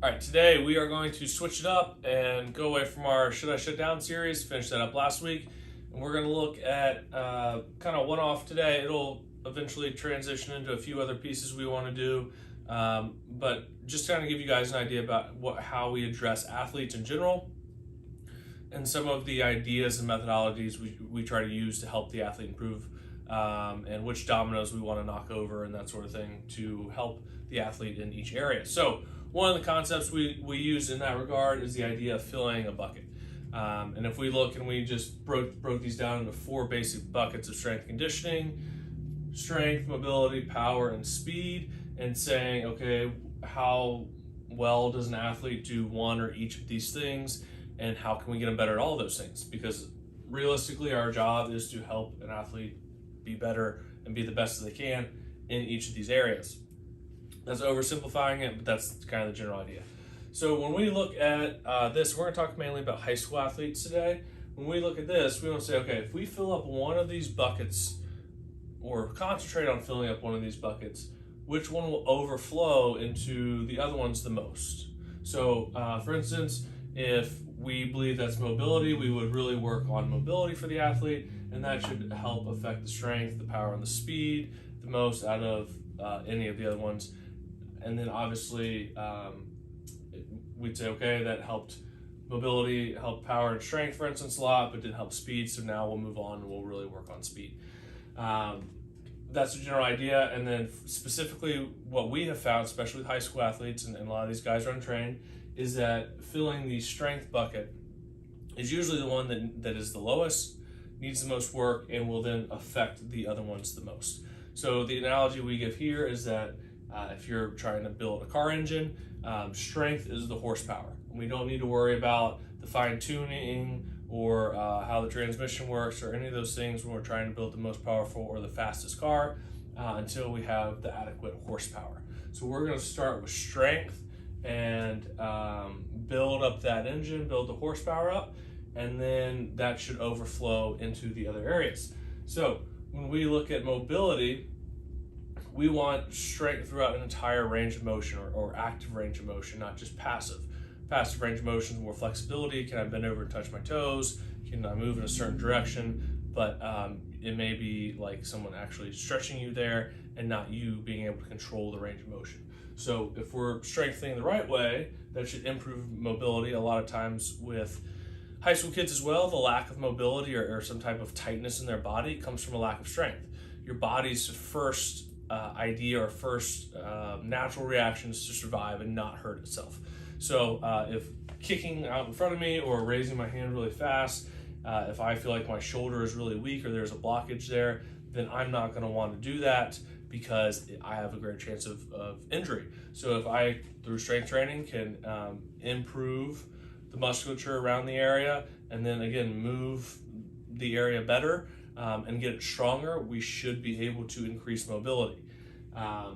All right, today we are going to switch it up and go away from our Should I Shut Down series, finished that up last week. And we're going to look at kind of one off today. It'll eventually transition into a few other pieces we want to do. But just kind of give you guys an idea about how we address athletes in general and some of the ideas and methodologies we try to use to help the athlete improve, and which dominoes we want to knock over and that sort of thing to help the athlete in each area. So one of the concepts we use in that regard is the idea of filling a bucket. And if we look and we just broke these down into four basic buckets of strength conditioning, strength, mobility, power, and speed, and saying, okay, how well does an athlete do one or each of these things, and how can we get them better at all those things? Because realistically, our job is to help an athlete be better and be the best that they can in each of these areas. That's oversimplifying it, but that's kind of the general idea. So when we look at this, we're going to talk mainly about high school athletes today. When we look at this, we want to say, okay, if we fill up one of these buckets or concentrate on filling up one of these buckets, which one will overflow into the other ones the most? So for instance, if we believe that's mobility, we would really work on mobility for the athlete, and that should help affect the strength, the power, and the speed the most out of any of the other ones. And then obviously we'd say, okay, that helped mobility, helped power and strength, for instance, a lot, but didn't help speed. So now we'll move on and we'll really work on speed. That's the general idea. And then specifically what we have found, especially with high school athletes, and a lot of these guys are untrained, is that filling the strength bucket is usually the one that is the lowest, needs the most work, and will then affect the other ones the most. So the analogy we give here is that if you're trying to build a car engine, strength is the horsepower. We don't need to worry about the fine tuning or how the transmission works or any of those things when we're trying to build the most powerful or the fastest car until we have the adequate horsepower. So we're going to start with strength and build up that engine, build the horsepower up, and then that should overflow into the other areas. So when we look at mobility, we want strength throughout an entire range of motion or active range of motion, not just passive. Passive range of motion is more flexibility. Can I bend over and touch my toes? Can I move in a certain direction? But it may be like someone actually stretching you there and not you being able to control the range of motion. So if we're strengthening the right way, that should improve mobility. A lot of times with high school kids as well, the lack of mobility or some type of tightness in their body comes from a lack of strength. Your body's first idea or first natural reaction is to survive and not hurt itself. So if kicking out in front of me or raising my hand really fast, if I feel like my shoulder is really weak or there's a blockage there, then I'm not going to want to do that because I have a great chance of injury. So if I, through strength training, can improve the musculature around the area and then again move the area better and get it stronger, we should be able to increase mobility.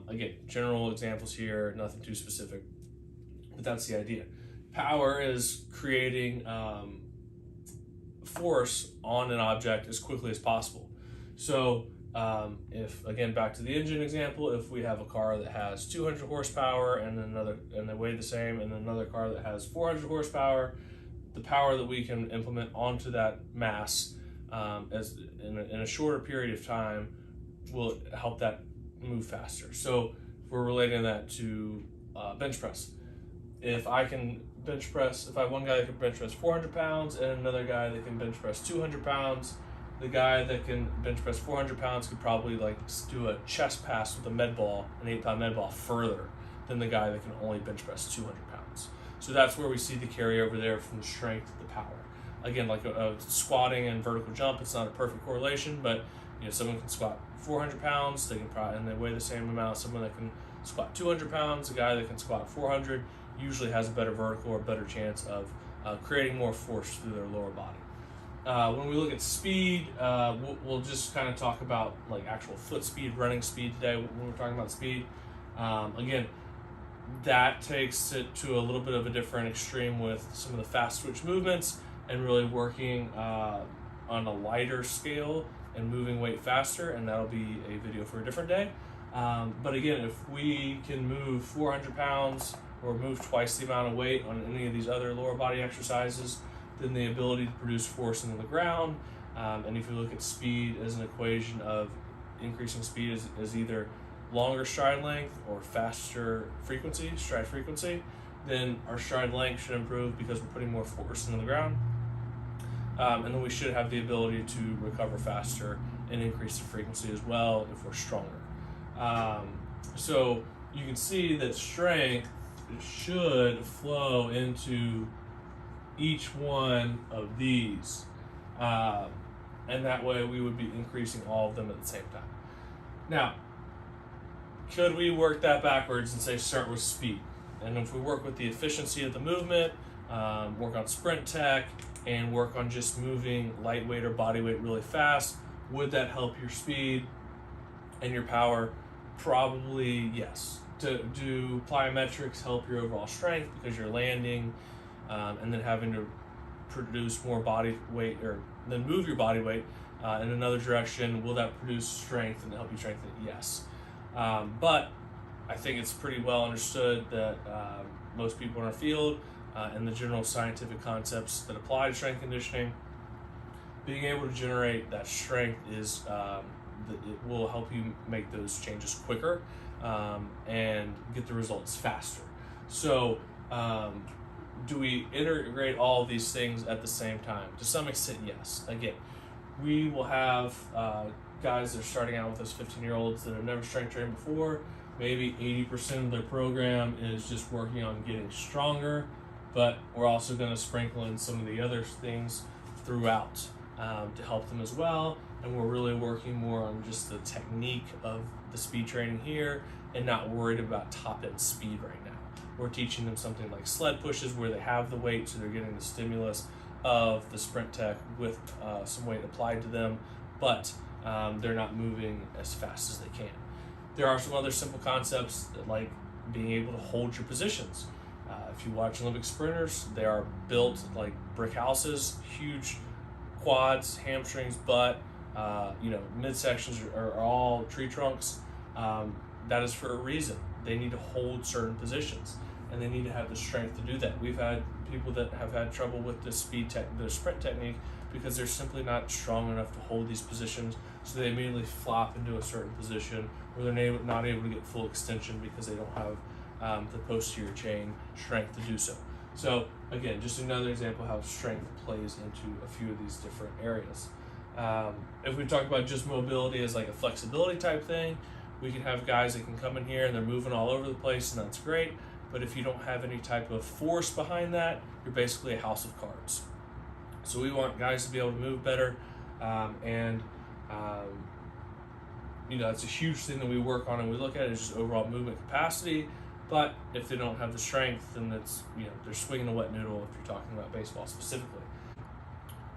Again, general examples here, nothing too specific, but that's the idea. Power is creating force on an object as quickly as possible. So if, again, back to the engine example, if we have a car that has 200 horsepower and they weigh the same, and another car that has 400 horsepower, the power that we can implement onto that mass as in a shorter period of time will help that move faster. So if we're relating that to bench press, if I can bench press, if I have one guy that can bench press 400 pounds and another guy that can bench press 200 pounds, the guy that can bench press 400 pounds could probably do a chest pass with a med ball, an 8-pound med ball, further than the guy that can only bench press 200 pounds. So that's where we see the carryover there from the strength to the power. Again, like a squatting and vertical jump, it's not a perfect correlation, but someone can squat 400 pounds, they can probably, and they weigh the same amount. Someone that can squat 200 pounds, a guy that can squat 400 usually has a better vertical or better chance of creating more force through their lower body. When we look at speed, we'll just kind of talk about like actual foot speed, running speed today when we're talking about speed. Again, that takes it to a little bit of a different extreme with some of the fast switch movements and really working on a lighter scale and moving weight faster, and that'll be a video for a different day. But again, if we can move 400 pounds or move twice the amount of weight on any of these other lower body exercises, then the ability to produce force into the ground. And if you look at speed as an equation of increasing speed is either longer stride length or faster stride frequency, then our stride length should improve because we're putting more force into the ground. And then we should have the ability to recover faster and increase the frequency as well if we're stronger. So you can see that strength should flow into each one of these. And that way we would be increasing all of them at the same time. Now, could we work that backwards and say start with speed? And if we work with the efficiency of the movement, work on sprint tech, and work on just moving lightweight or body weight really fast, would that help your speed and your power? Probably yes. Do plyometrics help your overall strength because you're landing and then having to produce more body weight, or then move your body weight in another direction? Will that produce strength and help you strengthen it? Yes. But I think it's pretty well understood that most people in our field and the general scientific concepts that apply to strength conditioning, being able to generate that strength is it will help you make those changes quicker and get the results faster. So do we integrate all of these things at the same time? To some extent, yes. Again, we will have guys that are starting out with us, 15-year-olds that have never strength trained before. Maybe 80% of their program is just working on getting stronger, but we're also going to sprinkle in some of the other things throughout to help them as well. And we're really working more on just the technique of the speed training here and not worried about top-end speed right now. We're teaching them something like sled pushes where they have the weight, so they're getting the stimulus of the sprint tech with some weight applied to them, but they're not moving as fast as they can. There are some other simple concepts that, like being able to hold your positions. If you watch Olympic sprinters, they are built like brick houses, huge quads, hamstrings, butt, midsections are all tree trunks. That is for a reason. They need to hold certain positions, and they need to have the strength to do that. We've had people that have had trouble with the sprint technique because they're simply not strong enough to hold these positions, so they immediately flop into a certain position, or they're not able to get full extension because they don't have the posterior chain strength to do so. So again, just another example of how strength plays into a few of these different areas. If we talk about just mobility as like a flexibility type thing, we can have guys that can come in here and they're moving all over the place, and that's great. But if you don't have any type of force behind that, you're basically a house of cards. So we want guys to be able to move better, that's a huge thing that we work on and we look at is just overall movement capacity. But if they don't have the strength, then it's they're swinging a wet noodle if you're talking about baseball specifically.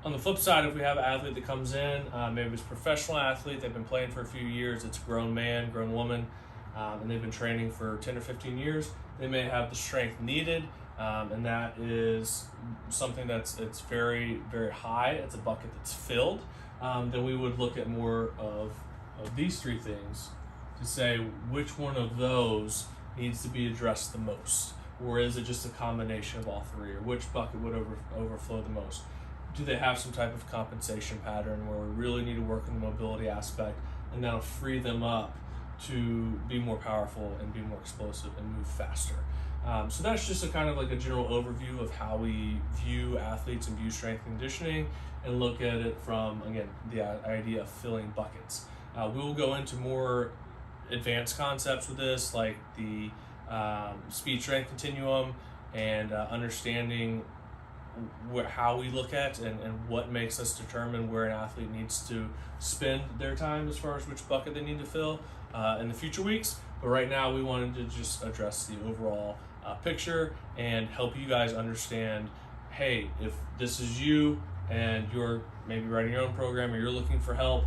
On the flip side, if we have an athlete that comes in, maybe it's a professional athlete, they've been playing for a few years, it's a grown man, grown woman, and they've been training for 10 or 15 years, they may have the strength needed, and that is something it's very, very high, it's a bucket that's filled, then we would look at more of these three things to say which one of those needs to be addressed the most, or is it just a combination of all three, or which bucket would overflow the most? Do they have some type of compensation pattern where we really need to work on the mobility aspect, and that'll free them up to be more powerful and be more explosive and move faster? So that's just a kind of like a general overview of how we view athletes and view strength conditioning, and look at it from, again, the idea of filling buckets. We will go into more advanced concepts with this, like the speed strength continuum, and understanding how we look at and what makes us determine where an athlete needs to spend their time as far as which bucket they need to fill in the future weeks. But right now we wanted to just address the overall picture and help you guys understand, hey, if this is you and you're maybe writing your own program or you're looking for help,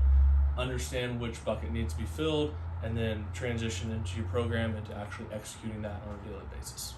understand which bucket needs to be filled, and then transition into your program into actually executing that on a daily basis.